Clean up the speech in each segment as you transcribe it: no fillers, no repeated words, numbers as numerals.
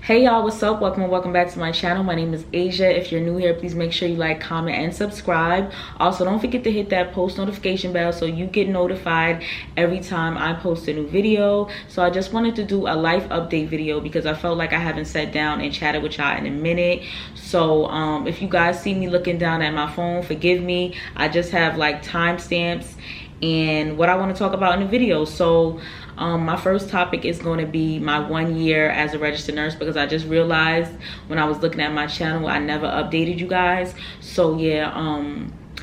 Hey y'all, what's up? Welcome back to my channel. My name is Aysia. If you're new here, please make sure you like, comment, and subscribe. Also, don't forget to hit that post notification bell so you get notified every time I post a new video. So I just wanted to do a life update video because I felt like I haven't sat down and chatted with y'all in a minute. So if you guys see me looking down at my phone, forgive me. I just have like timestamps and what I want to talk about in the video. So my first topic is going to be my 1 year as a registered nurse, because I just realized when I was looking at my channel I never updated you guys. So yeah,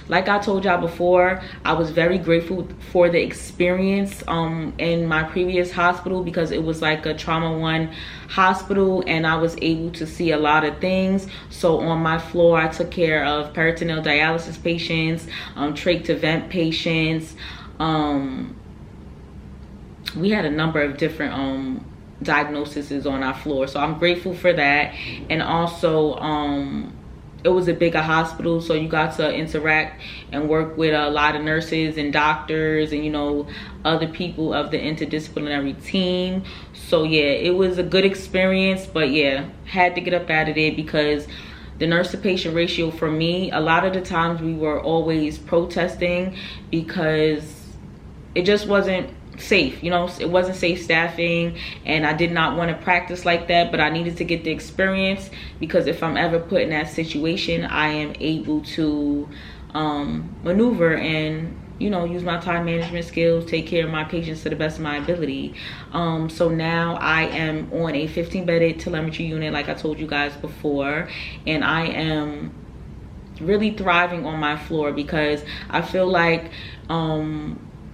like I told y'all before, I was very grateful for the experience in my previous hospital, because it was like a trauma 1 hospital and I was able to see a lot of things. So on my floor I took care of peritoneal dialysis patients, trach to vent patients. We had a number of different diagnoses on our floor, so I'm grateful for that. And also it was a bigger hospital, so you got to interact and work with a lot of nurses and doctors and, you know, other people of the interdisciplinary team. So yeah, it was a good experience, but yeah, had to get up out of there because the nurse to patient ratio for me, a lot of the times we were always protesting because it just wasn't safe, you know. It wasn't safe staffing, and I did not want to practice like that, but I needed to get the experience, because if I'm ever put in that situation, I am able to maneuver and, you know, use my time management skills, take care of my patients to the best of my ability. So now I am on a 15-bedded telemetry unit, like I told you guys before, and I am really thriving on my floor because I feel like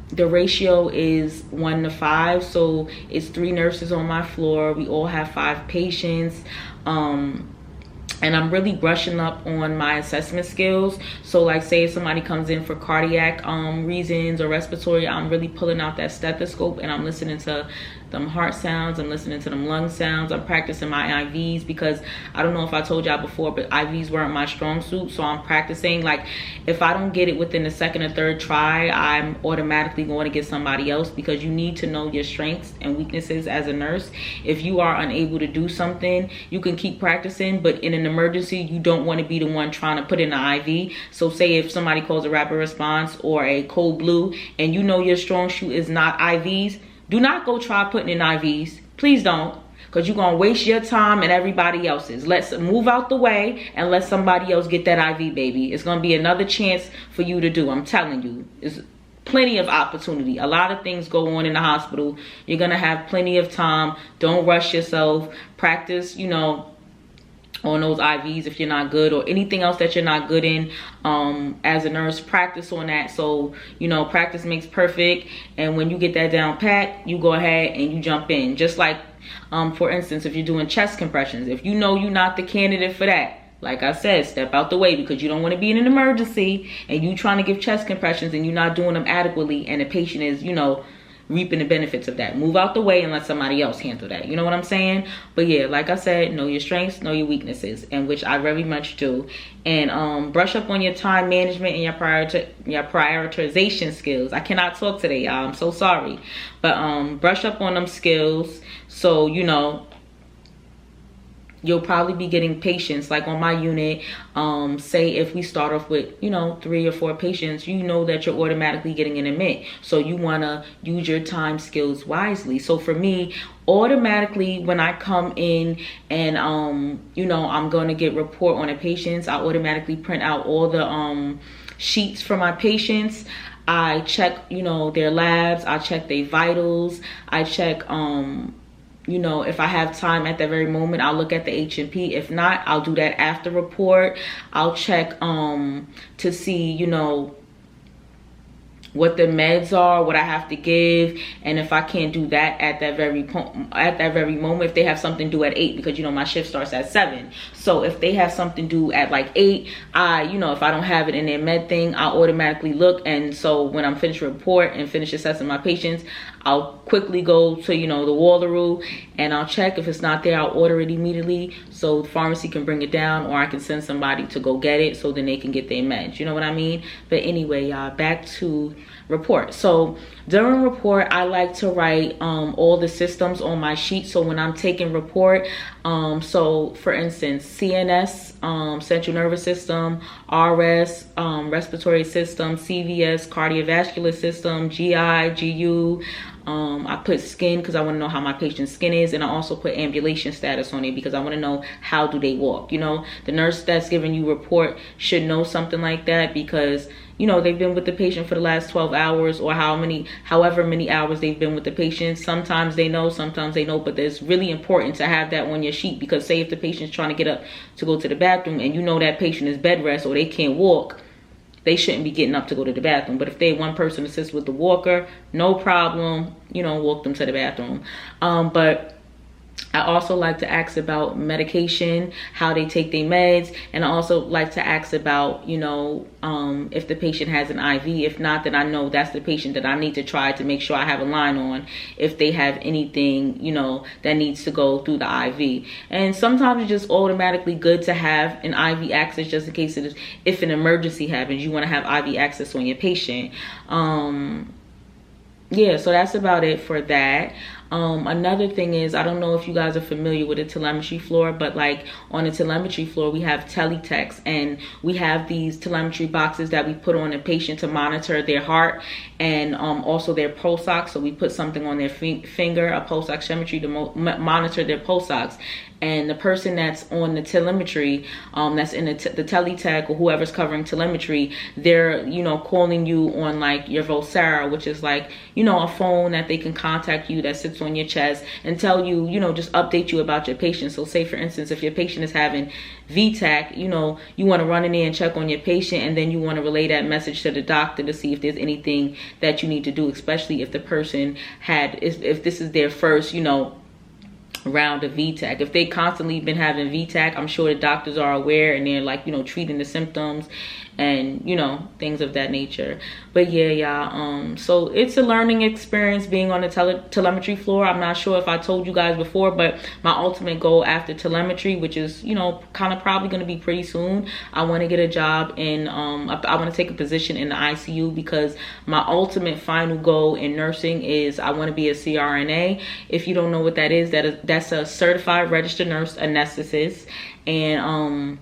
the ratio is 1 to 5, so it's 3 nurses on my floor. We all have 5 patients, and I'm really brushing up on my assessment skills. So like, say if somebody comes in for cardiac reasons or respiratory, I'm really pulling out that stethoscope and I'm listening to them heart sounds, I'm listening to them lung sounds. I'm practicing my IVs, because I don't know if I told y'all before, but IVs weren't my strong suit. So I'm practicing, like if I don't get it within the 2nd or 3rd try, I'm automatically going to get somebody else, because you need to know your strengths and weaknesses as a nurse. If you are unable to do something, you can keep practicing, but in an emergency you don't want to be the one trying to put in an IV. So say if somebody calls a rapid response or a cold blue and you know your strong suit is not IVs, do not go try putting in IVs. Please don't, because you're going to waste your time and everybody else's. Let's move out the way and let somebody else get that IV, baby. It's going to be another chance for you to do. I'm telling you, there's plenty of opportunity. A lot of things go on in the hospital. You're going to have plenty of time. Don't rush yourself. Practice, you know, on those IVs if you're not good, or anything else that you're not good in as a nurse. Practice on that. So, you know, practice makes perfect, and when you get that down pat, you go ahead and you jump in. Just like for instance, if you're doing chest compressions, if you know you're not the candidate for that, like I said, step out the way, because you don't want to be in an emergency and you trying to give chest compressions and you're not doing them adequately, and the patient is, you know, reaping the benefits of that. Move out the way and let somebody else handle that. You know what I'm saying? But yeah, like I said, know your strengths, know your weaknesses, and which I very much do. And brush up on your time management and your prioritization skills. I cannot talk today, y'all. I'm so sorry. But brush up on them skills, so you know you'll probably be getting patients. Like on my unit, say if we start off with, you know, 3 or 4 patients, you know that you're automatically getting an admit. So you want to use your time skills wisely. So for me, automatically when I come in and you know, I'm going to get report on the patients, I automatically print out all the sheets for my patients. I check, you know, their labs, I check their vitals, I check you know, if I have time at that very moment, I'll look at the H&P. If not, I'll do that after report. I'll check to see, you know, what the meds are, what I have to give, and if I can't do that at that very moment, if they have something due at 8, because you know my shift starts at 7. So if they have something due at like 8, you know, if I don't have it in their med thing, I'll automatically look. And so when I'm finished report and finish assessing my patients, I'll quickly go to, you know, the Wallaroo, and I'll check. If it's not there, I'll order it immediately so the pharmacy can bring it down, or I can send somebody to go get it so then they can get their meds. You know what I mean? But anyway, y'all, back to report. So during report, I like to write all the systems on my sheet. So when I'm taking report, so for instance, CNS, central nervous system, RS, respiratory system, CVS, cardiovascular system, GI, GU. I put skin because I want to know how my patient's skin is, and I also put ambulation status on it because I want to know how do they walk. You know, the nurse that's giving you report should know something like that because, you know, they've been with the patient for the last 12 hours or however many hours they've been with the patient. Sometimes they know, sometimes they know, but it's really important to have that on your sheet because say if the patient's trying to get up to go to the bathroom and you know that patient is bed rest or they can't walk, they shouldn't be getting up to go to the bathroom. But if they one person assists with the walker, no problem, you know, walk them to the bathroom. But I also like to ask about medication, how they take their meds, and I also like to ask about, you know, if the patient has an IV. If not, then I know that's the patient that I need to try to make sure I have a line on if they have anything, you know, that needs to go through the IV. And sometimes it's just automatically good to have an IV access just in case if an emergency happens, you want to have IV access on your patient. Yeah, so that's about it for that. Another thing is, I don't know if you guys are familiar with the telemetry floor, but like on the telemetry floor, we have teletext, and we have these telemetry boxes that we put on a patient to monitor their heart and also their pulse ox. So we put something on their finger, a pulse oximetry, to monitor their pulse ox. And the person that's on the telemetry, that's in the teletech or whoever's covering telemetry, they're, you know, calling you on like your Vocera, which is like, you know, a phone that they can contact you that sits on your chest and tell you, you know, just update you about your patient. So say for instance, if your patient is having VTAC, you know, you want to run in there and check on your patient, and then you want to relay that message to the doctor to see if there's anything that you need to do, especially if the person if this is their first, you know, round of VTAC. If they constantly been having VTAC, I'm sure the doctors are aware and they're like, you know, treating the symptoms and, you know, things of that nature. But yeah, y'all, so it's a learning experience being on the telemetry floor. I'm not sure if I told you guys before, but my ultimate goal after telemetry, which is, you know, kind of probably going to be pretty soon, I want to get a job in I want to take a position in the ICU, because my ultimate final goal in nursing is I want to be a CRNA. If you don't know what that is, that's a certified registered nurse anesthetist, and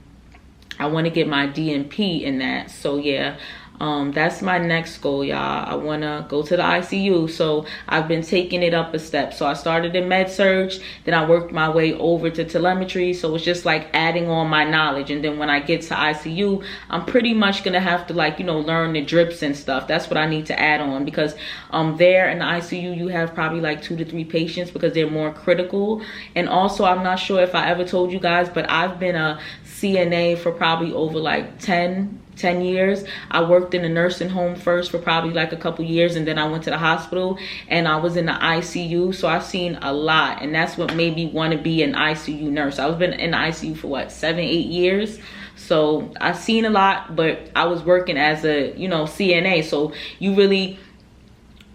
I want to get my DNP in that. So yeah, that's my next goal, y'all. I want to go to the ICU. So I've been taking it up a step. So I started in Med-Surg, then I worked my way over to telemetry. So it's just like adding on my knowledge. And then when I get to ICU, I'm pretty much going to have to, like, you know, learn the drips and stuff. That's what I need to add on, because there in the ICU, you have probably like 2 to 3 patients because they're more critical. And also, I'm not sure if I ever told you guys, but I've been a CNA for probably over like 10 years. I worked in a nursing home first for probably like a couple years, and then I went to the hospital and I was in the ICU. So I've seen a lot, and that's what made me want to be an ICU nurse. I've been in the ICU for what, 7-8 years. So I've seen a lot, but I was working as a, you know, CNA. So you really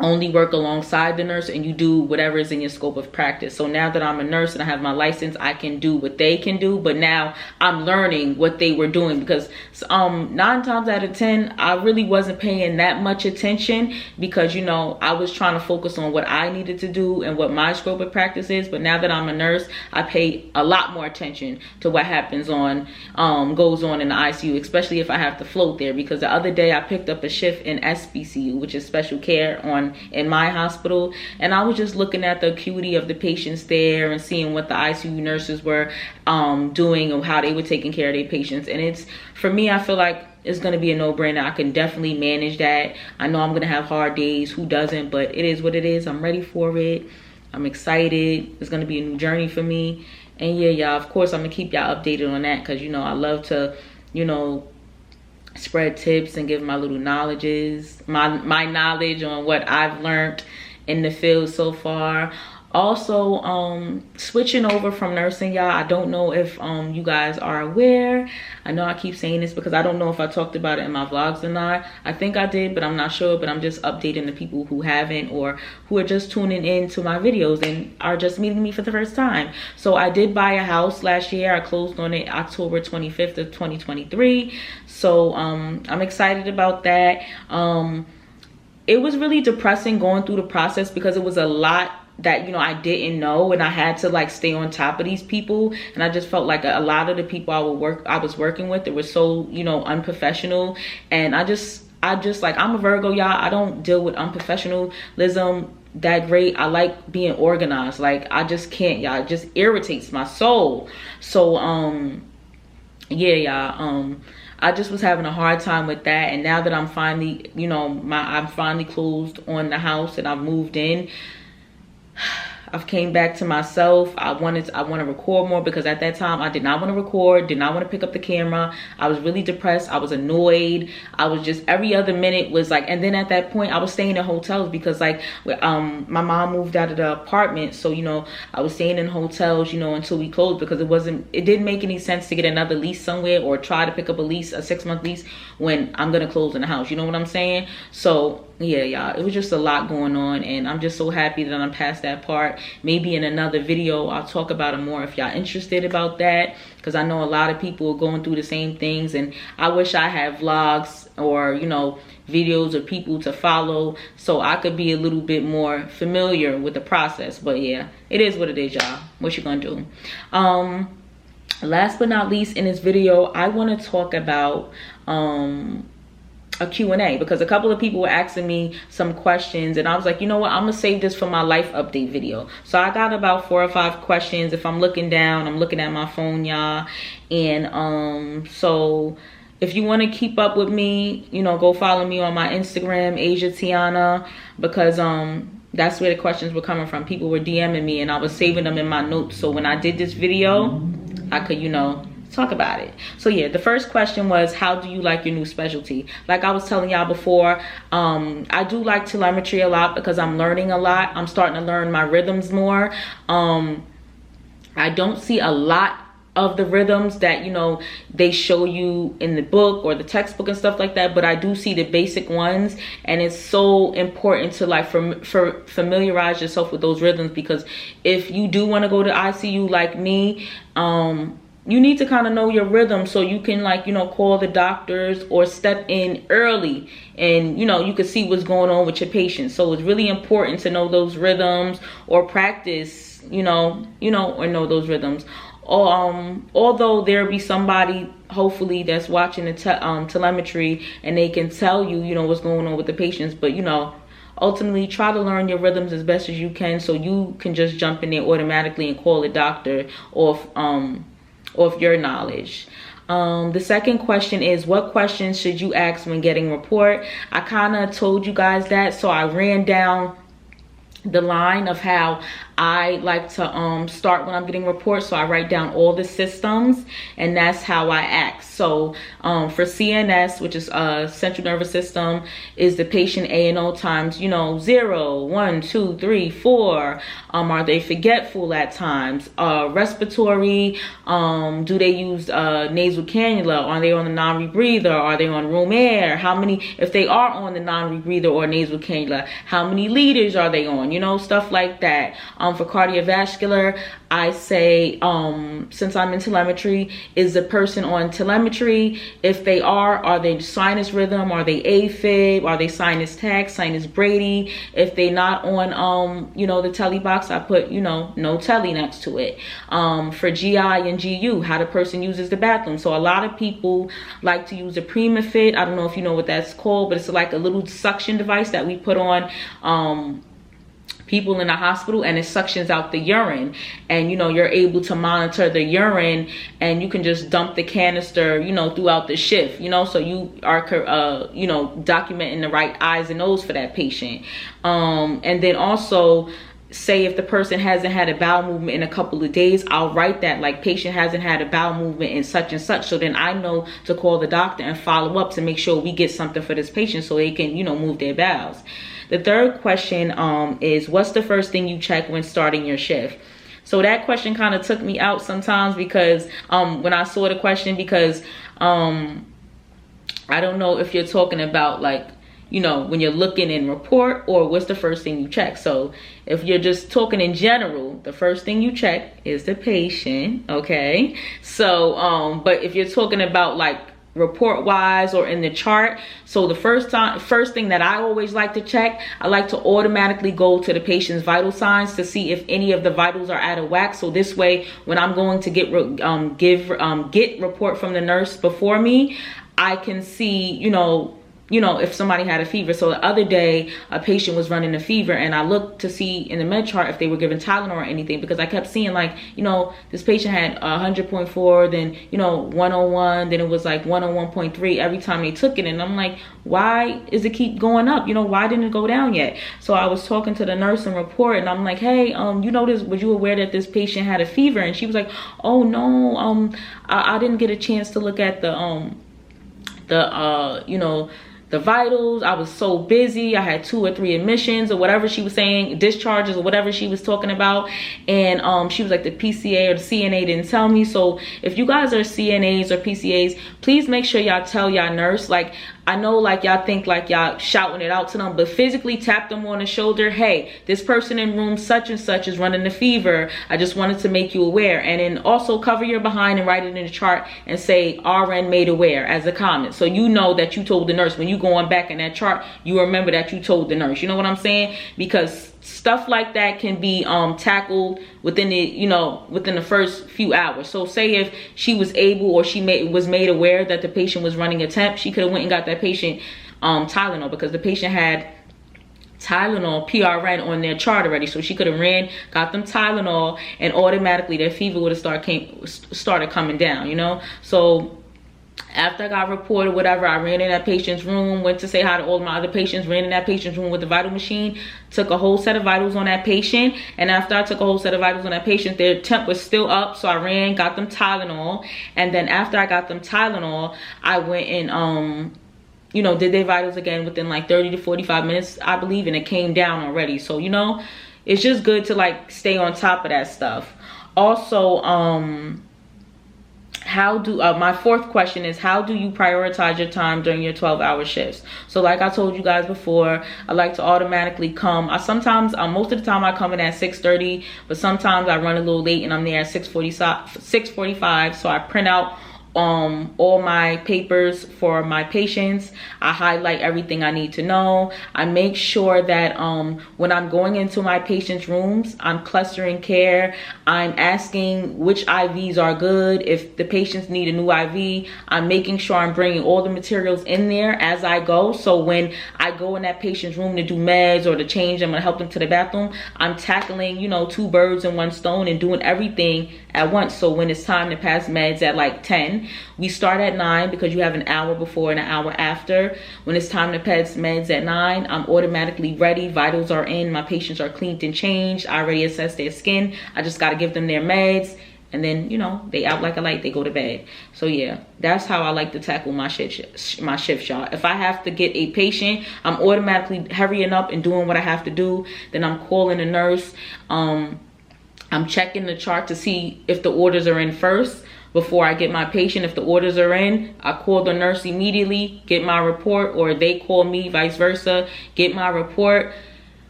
only work alongside the nurse and you do whatever is in your scope of practice. So now that I'm a nurse and I have my license, I can do what they can do, but now I'm learning what they were doing, because 9 times out of 10 I really wasn't paying that much attention, because, you know, I was trying to focus on what I needed to do and what my scope of practice is. But now that I'm a nurse, I pay a lot more attention to what happens goes on in the ICU, especially if I have to float there. Because the other day I picked up a shift in SPCU, which is special care, in my hospital, and I was just looking at the acuity of the patients there and seeing what the ICU nurses were doing and how they were taking care of their patients. And it's, for me, I feel like it's going to be a no-brainer. I can definitely manage that. I know I'm going to have hard days, who doesn't, but it is what it is. I'm ready for it. I'm excited. It's going to be a new journey for me. And yeah, y'all, of course I'm gonna keep y'all updated on that, because, you know, I love to, you know, spread tips and give my little knowledges, my knowledge on what I've learned in the field so far. Also, switching over from nursing, y'all. I don't know if you guys are aware. I know I keep saying this because I don't know if I talked about it in my vlogs or not. I think I did, but I'm not sure. But I'm just updating the people who haven't, or who are just tuning in to my videos and are just meeting me for the first time. So I did buy a house last year. I closed on it October 25th of 2023. So I'm excited about that. It was really depressing going through the process because it was a lot that, you know, I didn't know, and I had to like stay on top of these people, and I just felt like a lot of the people I was working with, it was so, you know, unprofessional. And I just like, I'm a Virgo, y'all. I don't deal with unprofessionalism that great. I like being organized. Like, I just can't, y'all. It just irritates my soul. So yeah, y'all, I just was having a hard time with that. And now that I'm finally, you know, I'm finally closed on the house and I've moved in, I've came back to myself. I want to record more, because at that time I did not want to record, did not want to pick up the camera. I was really depressed. I was annoyed. I was just, every other minute was like, and then at that point I was staying in hotels because like my mom moved out of the apartment. So, you know, I was staying in hotels, you know, until we closed, because it didn't make any sense to get another lease somewhere or try to pick up a lease, a 6-month lease, when I'm going to close in the house. You know what I'm saying? So yeah, y'all, it was just a lot going on, and I'm just so happy that I'm past that part. Maybe in another video I'll talk about it more if y'all interested about that, because I know a lot of people are going through the same things, and I wish I had vlogs or, you know, videos of people to follow so I could be a little bit more familiar with the process. But yeah, it is what it is, y'all. What you gonna do? Last but not least, in this video I want to talk about a Q&A, because a couple of people were asking me some questions, and I was like, you know what, I'm gonna save this for my life update video. So I got about 4 or 5 questions. If I'm looking down, I'm looking at my phone, y'all. And so if you want to keep up with me, you know, go follow me on my Instagram, Aysia Tiona, because that's where the questions were coming from. People were DMing me, and I was saving them in my notes, so when I did this video I could, you know, talk about it. So yeah, the first question was, how do you like your new specialty? Like I was telling y'all before, I do like telemetry a lot because I'm learning a lot. I'm starting to learn my rhythms more. I don't see a lot of the rhythms that, you know, they show you in the book or the textbook and stuff like that, but I do see the basic ones, and it's so important to like familiarize yourself with those rhythms, because if you do want to go to ICU like me, you need to kind of know your rhythm so you can, like, you know, call the doctors or step in early, and, you know, you can see what's going on with your patient. So it's really important to know those rhythms, or practice, you know, or know those rhythms. Although there'll be somebody hopefully that's watching the telemetry, and they can tell you, you know, what's going on with the patients, but, you know, ultimately try to learn your rhythms as best as you can, so you can just jump in there automatically and call the doctor off your knowledge. The second question is, what questions should you ask when getting report? I kind of told you guys that, so I ran down the line of how I like to start when I'm getting reports. So I write down all the systems, and that's how I act. So for CNS, which is central nervous system, is the patient A&O times, you know, 0, 1, 2, 3, 4. Are they forgetful at times? Respiratory, do they use nasal cannula? Are they on the non-rebreather? Are they on room air? How many, if they are on the non-rebreather or nasal cannula, how many liters are they on? You know, stuff like that. For cardiovascular, I say, since I'm in telemetry, is the person on telemetry? If they are they sinus rhythm? Are they AFib? Are they sinus tach, sinus Brady? If they not on, you know, the tele box, I put, you know, no tele next to it. For GI and GU, how the person uses the bathroom. So a lot of people like to use a PrimaFit. I don't know if you know what that's called, but it's like a little suction device that we put on people in the hospital, and it suctions out the urine, and, you know, you're able to monitor the urine, and you can just dump the canister, you know, throughout the shift, you know, so you are you know, documenting the right eyes and nose for that patient. And then also, say if the person hasn't had a bowel movement in a couple of days, I'll write that, like, patient hasn't had a bowel movement in such and such, so then I know to call the doctor and follow up to make sure we get something for this patient so they can, you know, move their bowels. The third question is, what's the first thing you check when starting your shift? So that question kind of took me out sometimes because when I saw the question, because I don't know if you're talking about like, you know, when you're looking in report, or what's the first thing you check. So if you're just talking in general, the first thing you check is the patient, okay? So but if you're talking about like report wise or in the chart, so the first thing that I always like to check, I like to automatically go to the patient's vital signs to see if any of the vitals are out of whack. So this way, when I'm going to get report from the nurse before me, I can see, you know, if somebody had a fever. So the other day, a patient was running a fever, and I looked to see in the med chart if they were given Tylenol or anything, because I kept seeing like, you know, this patient had 100.4, then, you know, 101, then it was like 101.3 every time they took it. And I'm like, why is it keep going up? You know, why didn't it go down yet? So I was talking to the nurse and report, and I'm like, hey, you know, was you aware that this patient had a fever? And she was like, oh no, I didn't get a chance to look at you know, the vitals. I was so busy. I had 2 or 3 admissions or whatever she was saying, discharges or whatever she was talking about. And she was like, the PCA or the CNA didn't tell me. So if you guys are CNAs or PCAs, please make sure y'all tell y'all nurse. Like, I know like y'all think like y'all shouting it out to them, but physically tap them on the shoulder. Hey, this person in room such and such is running a fever. I just wanted to make you aware. And then also cover your behind and write it in the chart and say RN made aware as a comment. So you know that you told the nurse. When you go on back in that chart, you remember that you told the nurse. You know what I'm saying? Because stuff like that can be tackled within the first few hours. So say if she was able, or was made aware that the patient was running a temp, she could have went and got that patient Tylenol, because the patient had Tylenol PRN on their chart already. So she could have got them Tylenol, and automatically their fever would have started coming down, you know. So after I got reported, whatever, I ran in that patient's room, went to say hi to all my other patients, ran in that patient's room with the vital machine, took a whole set of vitals on that patient. And after I took a whole set of vitals on that patient, their temp was still up. So I ran, got them Tylenol. And then after I got them Tylenol, I went and, you know, did their vitals again within like 30 to 45 minutes, I believe. And it came down already. So, you know, it's just good to like stay on top of that stuff. Also, my fourth question is, how do you prioritize your time during your 12-hour shifts? So like I told you guys before, I like to automatically come. Sometimes most of the time I come in at 6:30, but sometimes I run a little late and I'm there at 6:45. So I print out all my papers for my patients. I highlight everything I need to know. I make sure that when I'm going into my patients' rooms, I'm clustering care. I'm asking which IVs are good. If the patients need a new IV, I'm making sure I'm bringing all the materials in there as I go. So when I go in that patient's room to do meds or to change them and help them to the bathroom, I'm tackling, you know, 2 birds in 1 stone and doing everything at once. So when it's time to pass meds at like 10, we start at 9, because you have an hour before and an hour after. When it's time to pass meds at 9, I'm automatically ready. Vitals are in, my patients are cleaned and changed. I already assessed their skin. I just got to give them their meds, and then, you know, they out like a light, they go to bed. So yeah, that's how I like to tackle my shift, y'all. If I have to get a patient, I'm automatically hurrying up and doing what I have to do. Then I'm calling a nurse. I'm checking the chart to see if the orders are in first before I get my patient. If the orders are in, I call the nurse immediately, get my report, or they call me, vice versa, get my report.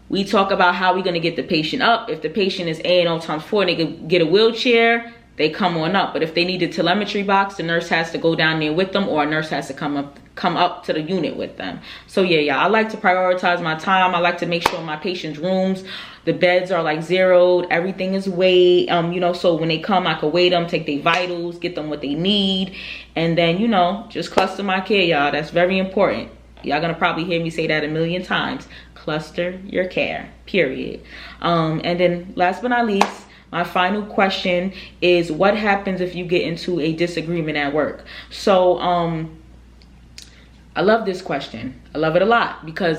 We talk about how we're going to get the patient up. If the patient is A&O times 4 and they could get a wheelchair, they come on up. But if they need a telemetry box, the nurse has to go down there with them, or a nurse has to come up to the unit with them. So yeah, I like to prioritize my time. I like to make sure my patients' rooms, the beds are like zeroed, everything is weighed, you know, so when they come, I can weigh them, take their vitals, get them what they need, and then, you know, just cluster my care, y'all. That's very important. Y'all gonna probably hear me say that a million times. Cluster your care, period. And then last but not least, my final question is, what happens if you get into a disagreement at work? So I love this question. I love it a lot, because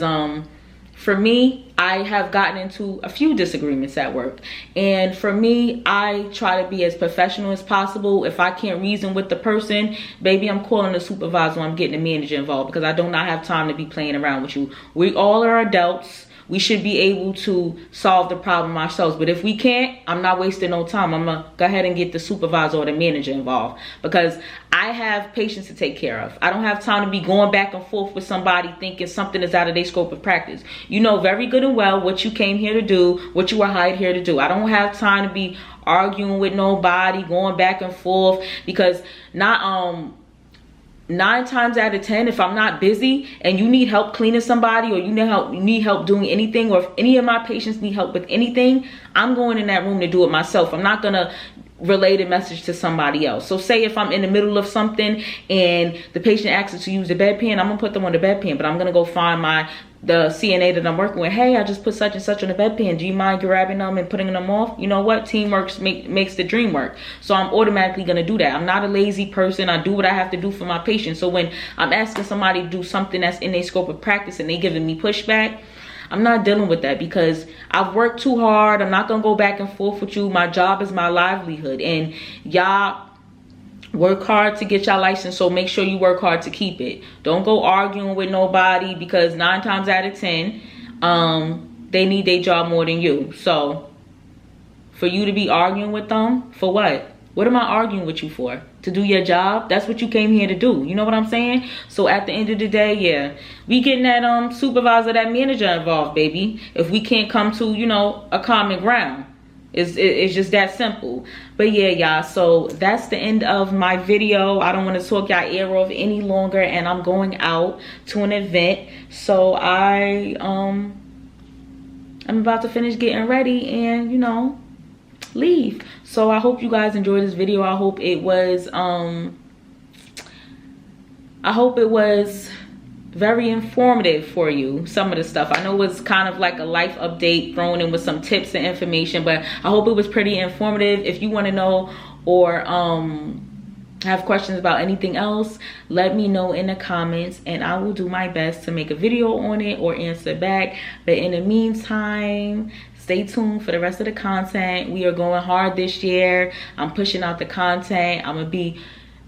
for me, I have gotten into a few disagreements at work. And for me, I try to be as professional as possible. If I can't reason with the person, baby, I'm calling the supervisor, I'm getting the manager involved, because I do not have time to be playing around with you. We all are adults. We should be able to solve the problem ourselves. But if we can't, I'm not wasting no time. I'm gonna go ahead and get the supervisor or the manager involved, because I have patients to take care of. I don't have time to be going back and forth with somebody thinking something is out of their scope of practice. You know very good and well what you came here to do, what you were hired here to do. I don't have time to be arguing with nobody, going back and forth, because 9 times out of 10, if I'm not busy and you need help cleaning somebody, or you need help doing anything, or if any of my patients need help with anything, I'm going in that room to do it myself. I'm not gonna relay the message to somebody else. So say if I'm in the middle of something and the patient asks us to use the bedpan, I'm gonna put them on the bedpan, but I'm gonna go find the CNA that I'm working with. Hey, I just put such and such on the bedpan. Do you mind grabbing them and putting them off? You know what? Teamwork makes the dream work. So I'm automatically gonna do that. I'm not a lazy person. I do what I have to do for my patients. So when I'm asking somebody to do something that's in their scope of practice and they giving me pushback, I'm not dealing with that, because I've worked too hard. I'm not gonna go back and forth with you. My job is my livelihood, and y'all work hard to get your license, so make sure you work hard to keep it. Don't go arguing with nobody, because 9 times out of 10, they need their job more than you. So for you to be arguing with them, for what? What am I arguing with you for? To do your job? That's what you came here to do. You know what I'm saying? So at the end of the day, yeah, we getting that supervisor, that manager involved, baby. If we can't come to, you know, a common ground. It's just that simple. But yeah, y'all, so that's the end of my video. I don't want to talk y'all ear off any longer, and I'm going out to an event. So I'm about to finish getting ready and, you know, leave. So I hope you guys enjoyed this video. I hope it was very informative for you, some of the stuff. I know it was kind of like a life update thrown in with some tips and information, but I hope it was pretty informative. If you want to know or have questions about anything else, let me know in the comments, and I will do my best to make a video on it or answer back. But in the meantime, stay tuned for the rest of the content. We are going hard this year. I'm pushing out the content. I'm gonna be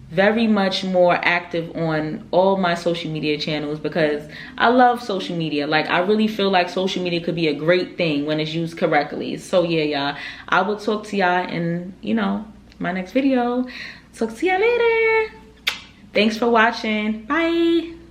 very much more active on all my social media channels, because I love social media. Like, I really feel like social media could be a great thing when it's used correctly. So yeah, y'all, I will talk to y'all in, you know, my next video. Talk to y'all later. Thanks for watching. Bye.